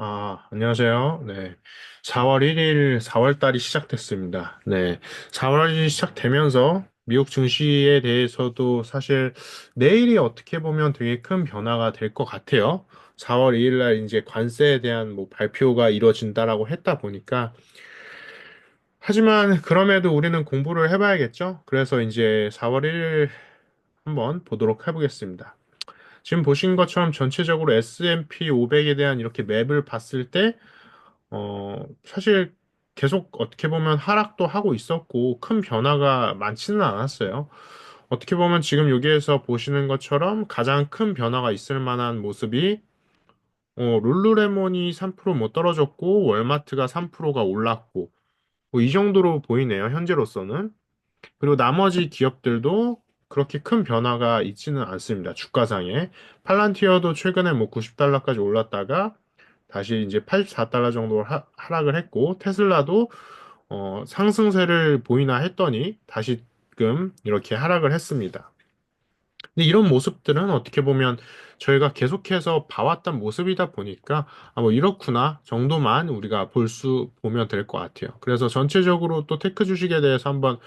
안녕하세요. 네. 4월 1일, 4월 달이 시작됐습니다. 네. 4월 1일 시작되면서 미국 증시에 대해서도 사실 내일이 어떻게 보면 되게 큰 변화가 될 것 같아요. 4월 2일 날 이제 관세에 대한 뭐 발표가 이루어진다라고 했다 보니까 하지만 그럼에도 우리는 공부를 해봐야겠죠? 그래서 이제 4월 1일 한번 보도록 해보겠습니다. 지금 보신 것처럼 전체적으로 S&P 500에 대한 이렇게 맵을 봤을 때 사실 계속 어떻게 보면 하락도 하고 있었고 큰 변화가 많지는 않았어요. 어떻게 보면 지금 여기에서 보시는 것처럼 가장 큰 변화가 있을 만한 모습이 룰루레몬이 3%못 떨어졌고 월마트가 3%가 올랐고 뭐 이 정도로 보이네요. 현재로서는. 그리고 나머지 기업들도 그렇게 큰 변화가 있지는 않습니다. 주가상에. 팔란티어도 최근에 뭐 90달러까지 올랐다가 다시 이제 84달러 정도 하락을 했고, 테슬라도 상승세를 보이나 했더니 다시금 이렇게 하락을 했습니다. 근데 이런 모습들은 어떻게 보면 저희가 계속해서 봐왔던 모습이다 보니까 뭐 이렇구나 정도만 우리가 보면 될 것 같아요. 그래서 전체적으로 또 테크 주식에 대해서 한번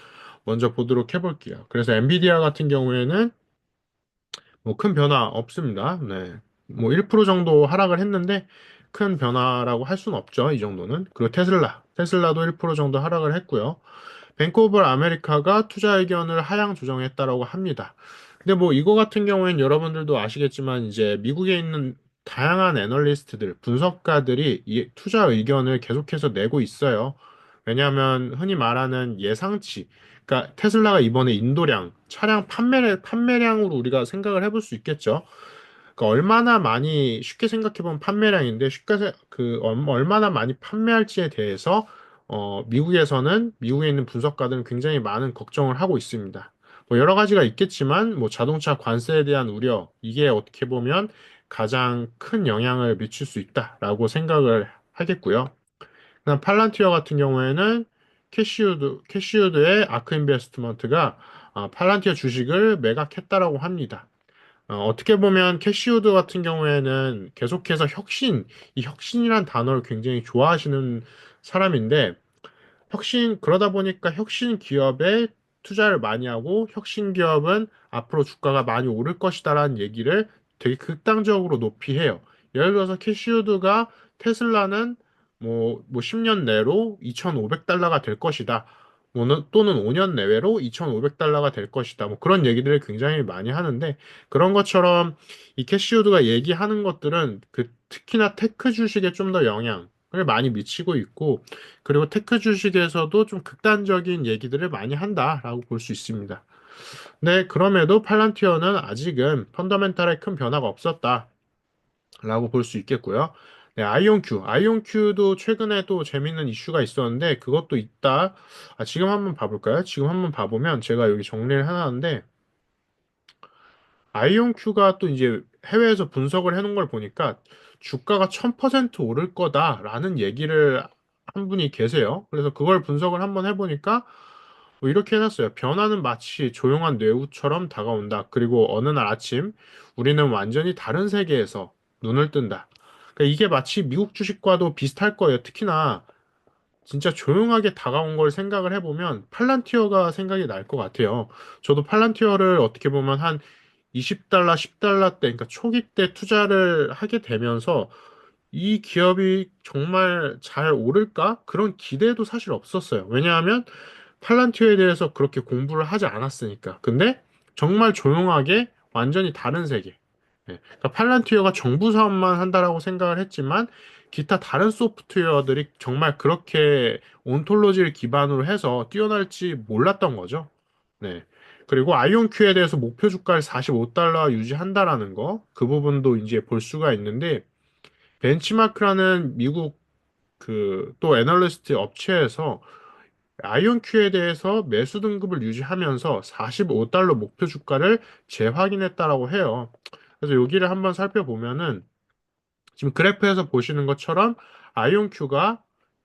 먼저 보도록 해볼게요. 그래서 엔비디아 같은 경우에는 뭐 큰 변화 없습니다. 네. 뭐 1% 정도 하락을 했는데 큰 변화라고 할 수는 없죠. 이 정도는. 그리고 테슬라도 1% 정도 하락을 했고요. 뱅크 오브 아메리카가 투자 의견을 하향 조정했다라고 합니다. 근데 뭐 이거 같은 경우에는 여러분들도 아시겠지만 이제 미국에 있는 다양한 애널리스트들, 분석가들이 이 투자 의견을 계속해서 내고 있어요. 왜냐하면 흔히 말하는 예상치, 그러니까 테슬라가 이번에 인도량, 차량 판매량으로 우리가 생각을 해볼 수 있겠죠. 그러니까 얼마나 많이 쉽게 생각해보면 판매량인데 얼마나 많이 판매할지에 대해서 미국에 있는 분석가들은 굉장히 많은 걱정을 하고 있습니다. 뭐 여러 가지가 있겠지만 뭐 자동차 관세에 대한 우려 이게 어떻게 보면 가장 큰 영향을 미칠 수 있다라고 생각을 하겠고요. 그다음 팔란티어 같은 경우에는 캐시우드의 아크 인베스트먼트가 팔란티어 주식을 매각했다라고 합니다. 어떻게 보면 캐시우드 같은 경우에는 계속해서 이 혁신이란 단어를 굉장히 좋아하시는 사람인데, 그러다 보니까 혁신 기업에 투자를 많이 하고, 혁신 기업은 앞으로 주가가 많이 오를 것이다라는 얘기를 되게 극단적으로 높이 해요. 예를 들어서 캐시우드가 테슬라는 뭐 10년 내로 2,500달러가 될 것이다. 또는 5년 내외로 2,500달러가 될 것이다. 뭐 그런 얘기들을 굉장히 많이 하는데, 그런 것처럼 이 캐시우드가 얘기하는 것들은 특히나 테크 주식에 좀 더 영향을 많이 미치고 있고, 그리고 테크 주식에서도 좀 극단적인 얘기들을 많이 한다라고 볼 수 있습니다. 네, 그럼에도 팔란티어는 아직은 펀더멘탈에 큰 변화가 없었다라고 볼 수 있겠고요. 네, 아이온큐도 최근에 또 재밌는 이슈가 있었는데 그것도 있다. 지금 한번 봐볼까요? 지금 한번 봐보면 제가 여기 정리를 해놨는데 아이온큐가 또 이제 해외에서 분석을 해놓은 걸 보니까 주가가 1000% 오를 거다라는 얘기를 한 분이 계세요. 그래서 그걸 분석을 한번 해보니까 뭐 이렇게 해놨어요. 변화는 마치 조용한 뇌우처럼 다가온다. 그리고 어느 날 아침 우리는 완전히 다른 세계에서 눈을 뜬다. 그러니까 이게 마치 미국 주식과도 비슷할 거예요. 특히나 진짜 조용하게 다가온 걸 생각을 해보면 팔란티어가 생각이 날 것 같아요. 저도 팔란티어를 어떻게 보면 한 20달러, 10달러 때, 그러니까 초기 때 투자를 하게 되면서 이 기업이 정말 잘 오를까? 그런 기대도 사실 없었어요. 왜냐하면 팔란티어에 대해서 그렇게 공부를 하지 않았으니까. 근데 정말 조용하게 완전히 다른 세계. 그러니까 팔란티어가 정부 사업만 한다라고 생각을 했지만 기타 다른 소프트웨어들이 정말 그렇게 온톨로지를 기반으로 해서 뛰어날지 몰랐던 거죠. 네. 그리고 아이온큐에 대해서 목표 주가를 45달러 유지한다라는 거, 그 부분도 이제 볼 수가 있는데 벤치마크라는 미국 또 애널리스트 업체에서 아이온큐에 대해서 매수 등급을 유지하면서 45달러 목표 주가를 재확인했다라고 해요. 그래서 여기를 한번 살펴보면은 지금 그래프에서 보시는 것처럼 아이온큐가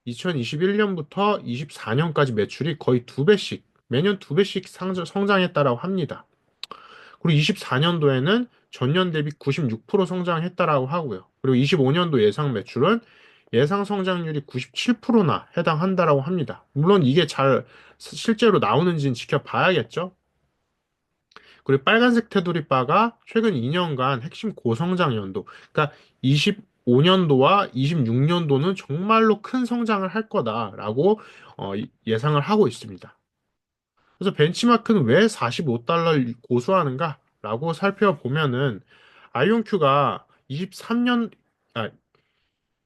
2021년부터 24년까지 매출이 거의 두 배씩, 매년 두 배씩 성장했다라고 합니다. 그리고 24년도에는 전년 대비 96% 성장했다라고 하고요. 그리고 25년도 예상 매출은 예상 성장률이 97%나 해당한다라고 합니다. 물론 이게 잘 실제로 나오는지는 지켜봐야겠죠. 그리고 빨간색 테두리 바가 최근 2년간 핵심 고성장 연도, 그러니까 25년도와 26년도는 정말로 큰 성장을 할 거다라고 예상을 하고 있습니다. 그래서 벤치마크는 왜 45달러를 고수하는가라고 살펴보면은 아이온큐가 23년,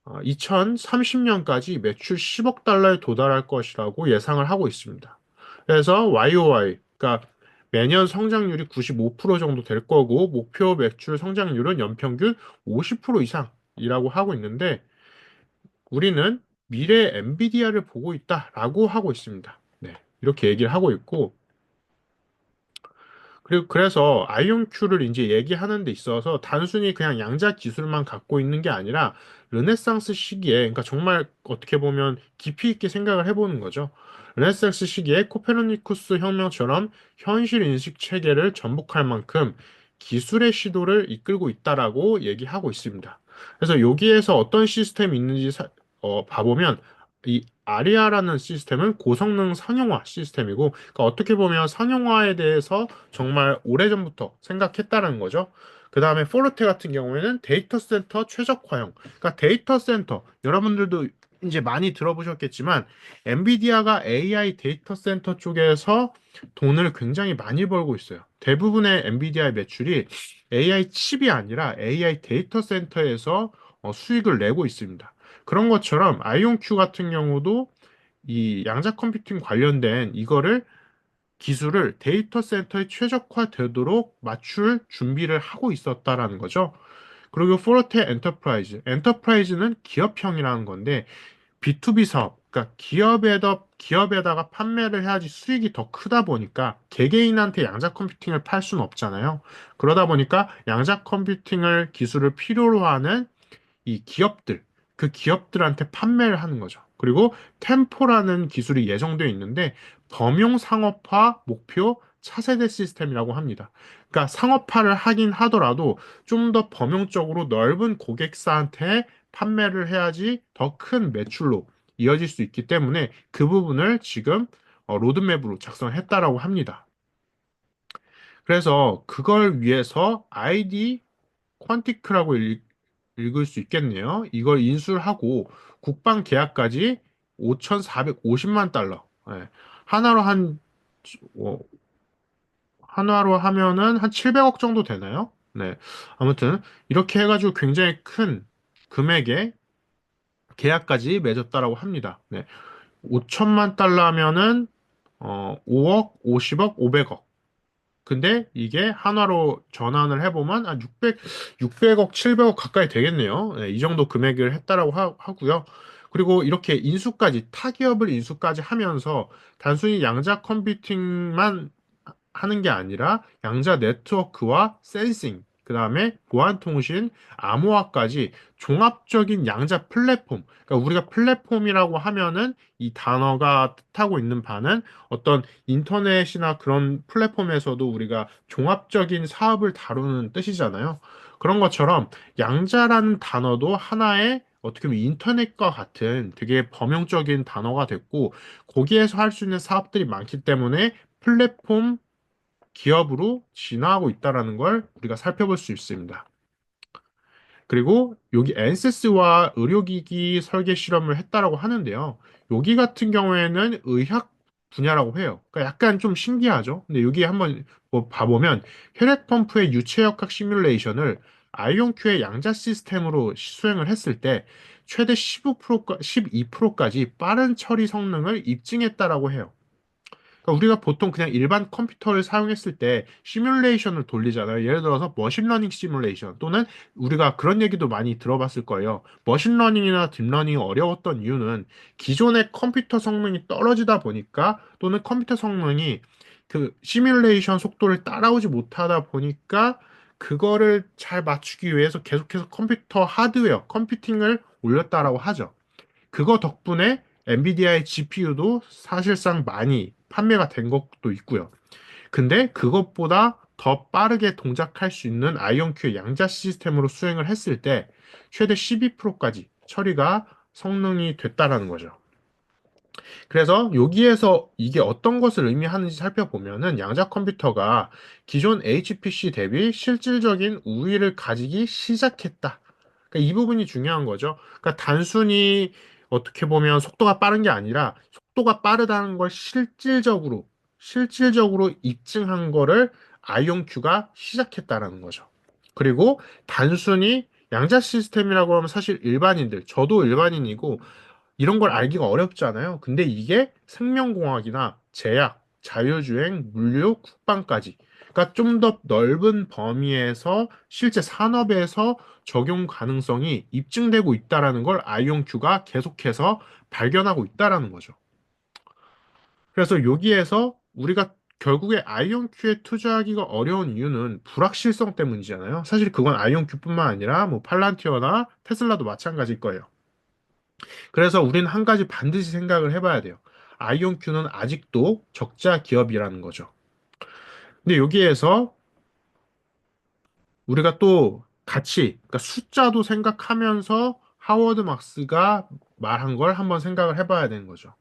2030년까지 매출 10억 달러에 도달할 것이라고 예상을 하고 있습니다. 그래서 YOY, 그러니까 매년 성장률이 95% 정도 될 거고, 목표 매출 성장률은 연평균 50% 이상이라고 하고 있는데, 우리는 미래 엔비디아를 보고 있다라고 하고 있습니다. 네, 이렇게 얘기를 하고 있고, 그리고 그래서 아이온큐를 이제 얘기하는 데 있어서 단순히 그냥 양자 기술만 갖고 있는 게 아니라 르네상스 시기에, 그러니까 정말 어떻게 보면 깊이 있게 생각을 해보는 거죠. 르네상스 시기에 코페르니쿠스 혁명처럼 현실 인식 체계를 전복할 만큼 기술의 시도를 이끌고 있다라고 얘기하고 있습니다. 그래서 여기에서 어떤 시스템이 있는지 봐보면 이 아리아라는 시스템은 고성능 상용화 시스템이고, 그러니까 어떻게 보면 상용화에 대해서 정말 오래전부터 생각했다는 거죠. 그 다음에 포르테 같은 경우에는 데이터 센터 최적화형. 그러니까 데이터 센터, 여러분들도 이제 많이 들어보셨겠지만, 엔비디아가 AI 데이터 센터 쪽에서 돈을 굉장히 많이 벌고 있어요. 대부분의 엔비디아의 매출이 AI 칩이 아니라 AI 데이터 센터에서 수익을 내고 있습니다. 그런 것처럼 아이온큐 같은 경우도 이 양자 컴퓨팅 관련된 이거를 기술을 데이터 센터에 최적화되도록 맞출 준비를 하고 있었다라는 거죠. 그리고 포르테 엔터프라이즈는 기업형이라는 건데 B2B 사업, 그러니까 기업에다가 판매를 해야지 수익이 더 크다 보니까 개개인한테 양자 컴퓨팅을 팔 수는 없잖아요. 그러다 보니까 양자 컴퓨팅을 기술을 필요로 하는 이 기업들, 그 기업들한테 판매를 하는 거죠. 그리고 템포라는 기술이 예정되어 있는데 범용 상업화 목표 차세대 시스템이라고 합니다. 그러니까 상업화를 하긴 하더라도 좀 더 범용적으로 넓은 고객사한테 판매를 해야지 더 큰 매출로 이어질 수 있기 때문에 그 부분을 지금 로드맵으로 작성했다라고 합니다. 그래서 그걸 위해서 ID 퀀티크라고 읽을 수 있겠네요. 이걸 인수하고 국방 계약까지 5,450만 달러. 예. 하나로 한 어, 하나로 하면은 한 700억 정도 되나요? 네. 아무튼 이렇게 해가지고 굉장히 큰 금액의 계약까지 맺었다라고 합니다. 네. 5천만 달러 하면은 5억, 50억, 500억. 근데 이게 한화로 전환을 해보면 한 600억, 700억 가까이 되겠네요. 네, 이 정도 금액을 했다라고 하고요. 그리고 이렇게 인수까지, 타기업을 인수까지 하면서 단순히 양자 컴퓨팅만 하는 게 아니라 양자 네트워크와 센싱, 그 다음에 보안통신, 암호화까지 종합적인 양자 플랫폼. 그러니까 우리가 플랫폼이라고 하면은 이 단어가 뜻하고 있는 바는 어떤 인터넷이나 그런 플랫폼에서도 우리가 종합적인 사업을 다루는 뜻이잖아요. 그런 것처럼 양자라는 단어도 하나의 어떻게 보면 인터넷과 같은 되게 범용적인 단어가 됐고, 거기에서 할 수 있는 사업들이 많기 때문에 플랫폼 기업으로 진화하고 있다는 걸 우리가 살펴볼 수 있습니다. 그리고 여기 엔세스와 의료기기 설계 실험을 했다라고 하는데요. 여기 같은 경우에는 의학 분야라고 해요. 그러니까 약간 좀 신기하죠. 근데 여기 한번 뭐 봐보면 혈액 펌프의 유체역학 시뮬레이션을 아이온큐의 양자 시스템으로 수행을 했을 때 최대 12%까지 빠른 처리 성능을 입증했다라고 해요. 그러니까 우리가 보통 그냥 일반 컴퓨터를 사용했을 때 시뮬레이션을 돌리잖아요. 예를 들어서 머신러닝 시뮬레이션 또는 우리가 그런 얘기도 많이 들어봤을 거예요. 머신러닝이나 딥러닝이 어려웠던 이유는 기존의 컴퓨터 성능이 떨어지다 보니까 또는 컴퓨터 성능이 그 시뮬레이션 속도를 따라오지 못하다 보니까 그거를 잘 맞추기 위해서 계속해서 컴퓨터 하드웨어, 컴퓨팅을 올렸다라고 하죠. 그거 덕분에 엔비디아의 GPU도 사실상 많이 판매가 된 것도 있고요. 근데 그것보다 더 빠르게 동작할 수 있는 아이온큐의 양자 시스템으로 수행을 했을 때 최대 12%까지 처리가 성능이 됐다라는 거죠. 그래서 여기에서 이게 어떤 것을 의미하는지 살펴보면은 양자 컴퓨터가 기존 HPC 대비 실질적인 우위를 가지기 시작했다. 그러니까 이 부분이 중요한 거죠. 그러니까 단순히 어떻게 보면 속도가 빠른 게 아니라 속도가 빠르다는 걸 실질적으로 입증한 거를 아이온큐가 시작했다라는 거죠. 그리고 단순히 양자 시스템이라고 하면 사실 일반인들, 저도 일반인이고 이런 걸 알기가 어렵잖아요. 근데 이게 생명공학이나 제약, 자율주행, 물류, 국방까지. 그러니까 좀 더 넓은 범위에서 실제 산업에서 적용 가능성이 입증되고 있다라는 걸 아이온큐가 계속해서 발견하고 있다라는 거죠. 그래서 여기에서 우리가 결국에 아이온큐에 투자하기가 어려운 이유는 불확실성 때문이잖아요. 사실 그건 아이온큐뿐만 아니라 뭐 팔란티어나 테슬라도 마찬가지일 거예요. 그래서 우리는 한 가지 반드시 생각을 해봐야 돼요. 아이온큐는 아직도 적자 기업이라는 거죠. 근데 여기에서 우리가 또 같이, 그러니까 숫자도 생각하면서 하워드 막스가 말한 걸 한번 생각을 해봐야 되는 거죠.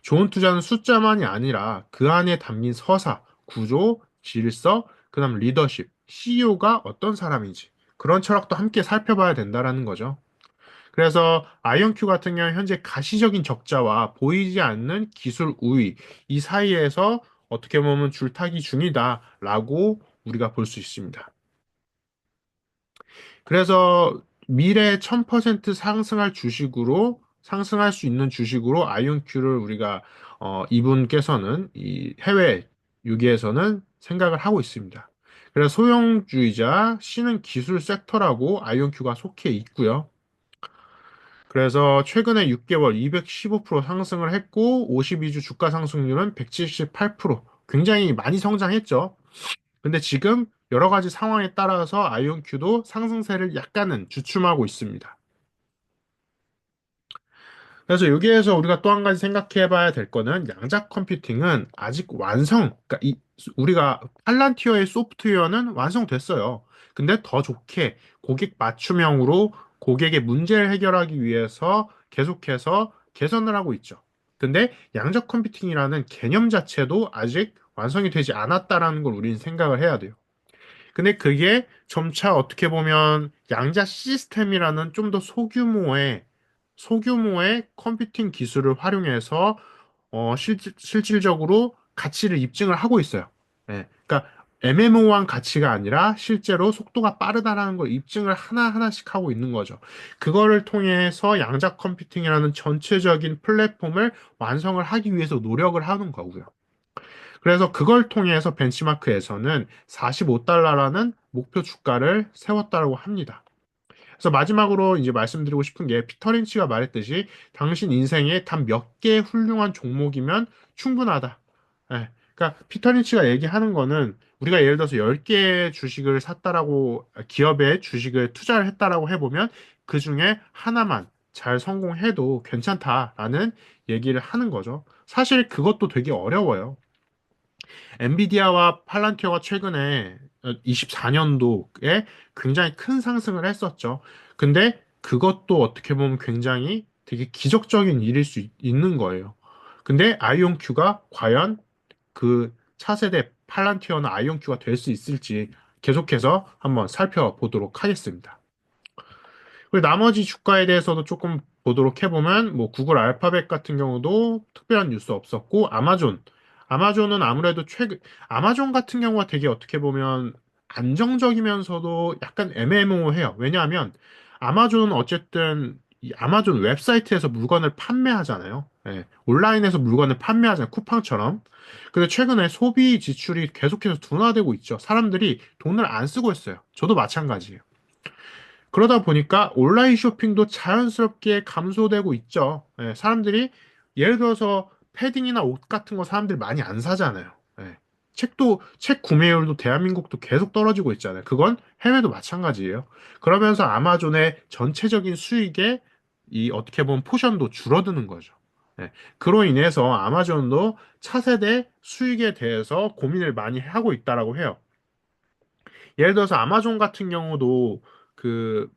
좋은 투자는 숫자만이 아니라 그 안에 담긴 서사, 구조, 질서, 그다음 리더십, CEO가 어떤 사람인지 그런 철학도 함께 살펴봐야 된다라는 거죠. 그래서 아이온큐 같은 경우는 현재 가시적인 적자와 보이지 않는 기술 우위 이 사이에서 어떻게 보면 줄타기 중이다라고 우리가 볼 수 있습니다. 그래서 미래 1000% 상승할 수 있는 주식으로 아이온큐를 우리가 이분께서는 이 해외 유기에서는 생각을 하고 있습니다. 그래서 소형주의자 C는 기술 섹터라고 아이온큐가 속해 있고요. 그래서 최근에 6개월 215% 상승을 했고 52주 주가 상승률은 178%. 굉장히 많이 성장했죠. 근데 지금 여러 가지 상황에 따라서 아이온큐도 상승세를 약간은 주춤하고 있습니다. 그래서 여기에서 우리가 또 한 가지 생각해 봐야 될 거는 양자 컴퓨팅은 아직 그러니까 우리가 팔란티어의 소프트웨어는 완성됐어요. 근데 더 좋게 고객 맞춤형으로 고객의 문제를 해결하기 위해서 계속해서 개선을 하고 있죠. 근데 양자 컴퓨팅이라는 개념 자체도 아직 완성이 되지 않았다라는 걸 우리는 생각을 해야 돼요. 근데 그게 점차 어떻게 보면 양자 시스템이라는 좀 더 소규모의 컴퓨팅 기술을 활용해서 실질적으로 가치를 입증을 하고 있어요. 예, 그러니까 애매모호한 가치가 아니라 실제로 속도가 빠르다라는 걸 입증을 하나하나씩 하고 있는 거죠. 그거를 통해서 양자 컴퓨팅이라는 전체적인 플랫폼을 완성을 하기 위해서 노력을 하는 거고요. 그래서 그걸 통해서 벤치마크에서는 45달러라는 목표 주가를 세웠다고 합니다. 그래서 마지막으로 이제 말씀드리고 싶은 게 피터 린치가 말했듯이 당신 인생에 단 몇 개의 훌륭한 종목이면 충분하다. 예. 그러니까 피터 린치가 얘기하는 거는 우리가 예를 들어서 10개의 주식을 샀다라고 기업의 주식을 투자를 했다라고 해보면 그 중에 하나만 잘 성공해도 괜찮다라는 얘기를 하는 거죠. 사실 그것도 되게 어려워요. 엔비디아와 팔란티어가 최근에 24년도에 굉장히 큰 상승을 했었죠. 근데 그것도 어떻게 보면 굉장히 되게 기적적인 일일 수 있는 거예요. 근데 아이온큐가 과연 그 차세대 팔란티어나 아이온큐가 될 수 있을지 계속해서 한번 살펴보도록 하겠습니다. 그리고 나머지 주가에 대해서도 조금 보도록 해보면, 뭐, 구글 알파벳 같은 경우도 특별한 뉴스 없었고, 아마존은 아무래도 아마존 같은 경우가 되게 어떻게 보면 안정적이면서도 약간 애매모호해요. 왜냐하면, 아마존은 어쨌든, 이 아마존 웹사이트에서 물건을 판매하잖아요. 예, 온라인에서 물건을 판매하잖아요. 쿠팡처럼. 근데 최근에 소비 지출이 계속해서 둔화되고 있죠. 사람들이 돈을 안 쓰고 있어요. 저도 마찬가지예요. 그러다 보니까 온라인 쇼핑도 자연스럽게 감소되고 있죠. 예, 사람들이 예를 들어서 패딩이나 옷 같은 거 사람들이 많이 안 사잖아요. 예, 책 구매율도 대한민국도 계속 떨어지고 있잖아요. 그건 해외도 마찬가지예요. 그러면서 아마존의 전체적인 수익에 이 어떻게 보면 포션도 줄어드는 거죠. 예, 그로 인해서 아마존도 차세대 수익에 대해서 고민을 많이 하고 있다라고 해요. 예를 들어서 그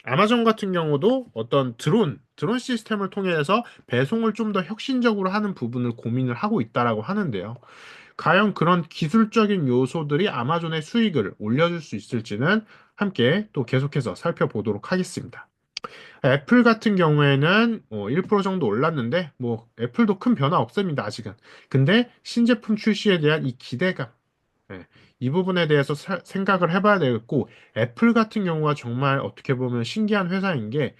아마존 같은 경우도 어떤 드론 시스템을 통해서 배송을 좀 더 혁신적으로 하는 부분을 고민을 하고 있다라고 하는데요. 과연 그런 기술적인 요소들이 아마존의 수익을 올려줄 수 있을지는 함께 또 계속해서 살펴보도록 하겠습니다. 애플 같은 경우에는 1% 정도 올랐는데, 뭐, 애플도 큰 변화 없습니다, 아직은. 근데 신제품 출시에 대한 이 기대감, 예, 이 부분에 대해서 생각을 해봐야 되겠고, 애플 같은 경우가 정말 어떻게 보면 신기한 회사인 게,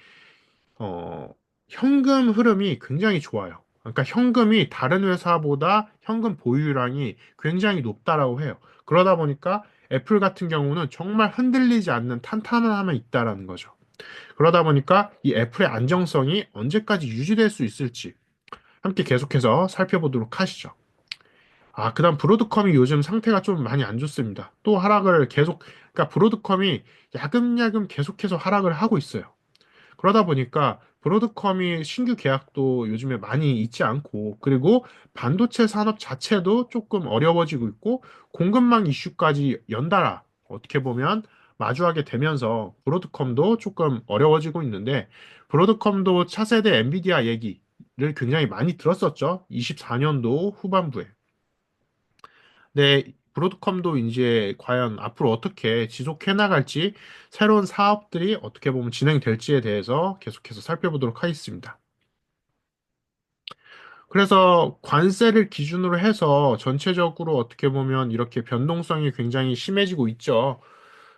어, 현금 흐름이 굉장히 좋아요. 그러니까 현금이 다른 회사보다 현금 보유량이 굉장히 높다라고 해요. 그러다 보니까 애플 같은 경우는 정말 흔들리지 않는 탄탄함이 있다라는 거죠. 그러다 보니까 이 애플의 안정성이 언제까지 유지될 수 있을지 함께 계속해서 살펴보도록 하시죠. 그다음 브로드컴이 요즘 상태가 좀 많이 안 좋습니다. 또 하락을 계속, 그러니까 브로드컴이 야금야금 계속해서 하락을 하고 있어요. 그러다 보니까 브로드컴이 신규 계약도 요즘에 많이 있지 않고, 그리고 반도체 산업 자체도 조금 어려워지고 있고, 공급망 이슈까지 연달아 어떻게 보면 마주하게 되면서 브로드컴도 조금 어려워지고 있는데, 브로드컴도 차세대 엔비디아 얘기를 굉장히 많이 들었었죠. 24년도 후반부에. 네, 브로드컴도 이제 과연 앞으로 어떻게 지속해 나갈지, 새로운 사업들이 어떻게 보면 진행될지에 대해서 계속해서 살펴보도록 하겠습니다. 그래서 관세를 기준으로 해서 전체적으로 어떻게 보면 이렇게 변동성이 굉장히 심해지고 있죠.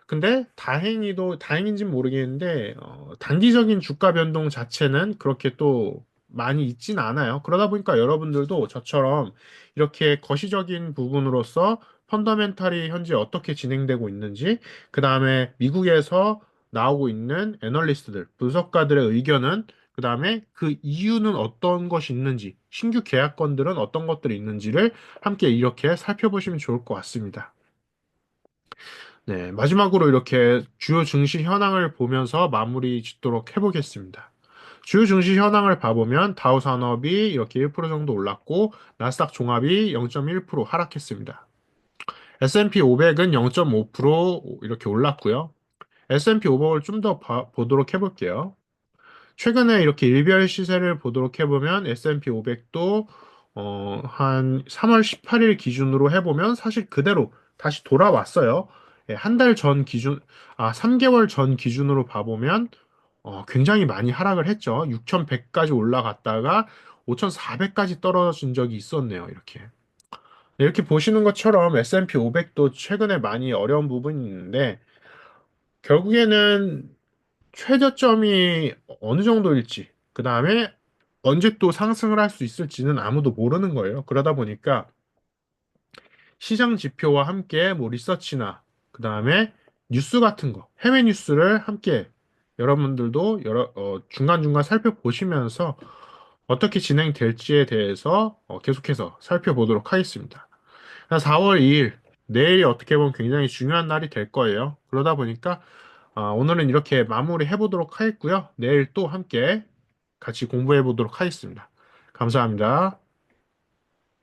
근데 다행인지는 모르겠는데, 단기적인 주가 변동 자체는 그렇게 또 많이 있진 않아요. 그러다 보니까 여러분들도 저처럼 이렇게 거시적인 부분으로서 펀더멘탈이 현재 어떻게 진행되고 있는지, 그 다음에 미국에서 나오고 있는 애널리스트들, 분석가들의 의견은, 그 다음에 그 이유는 어떤 것이 있는지, 신규 계약건들은 어떤 것들이 있는지를 함께 이렇게 살펴보시면 좋을 것 같습니다. 네, 마지막으로 이렇게 주요 증시 현황을 보면서 마무리 짓도록 해보겠습니다. 주요 증시 현황을 봐보면 다우 산업이 이렇게 1% 정도 올랐고 나스닥 종합이 0.1% 하락했습니다. S&P 500은 0.5% 이렇게 올랐고요. S&P 500을 좀 더 보도록 해볼게요. 최근에 이렇게 일별 시세를 보도록 해보면 S&P 500도 한 3월 18일 기준으로 해보면 사실 그대로 다시 돌아왔어요. 예, 한 달 전 기준, 3개월 전 기준으로 봐보면 굉장히 많이 하락을 했죠. 6,100까지 올라갔다가 5,400까지 떨어진 적이 있었네요. 이렇게. 네, 이렇게 보시는 것처럼 S&P 500도 최근에 많이 어려운 부분이 있는데 결국에는 최저점이 어느 정도일지, 그 다음에 언제 또 상승을 할 수 있을지는 아무도 모르는 거예요. 그러다 보니까 시장 지표와 함께 뭐 리서치나, 그 다음에 뉴스 같은 거, 해외 뉴스를 함께 여러분들도 중간중간 살펴보시면서 어떻게 진행될지에 대해서 계속해서 살펴보도록 하겠습니다. 4월 2일, 내일이 어떻게 보면 굉장히 중요한 날이 될 거예요. 그러다 보니까 오늘은 이렇게 마무리 해보도록 하겠고요. 내일 또 함께 같이 공부해 보도록 하겠습니다. 감사합니다.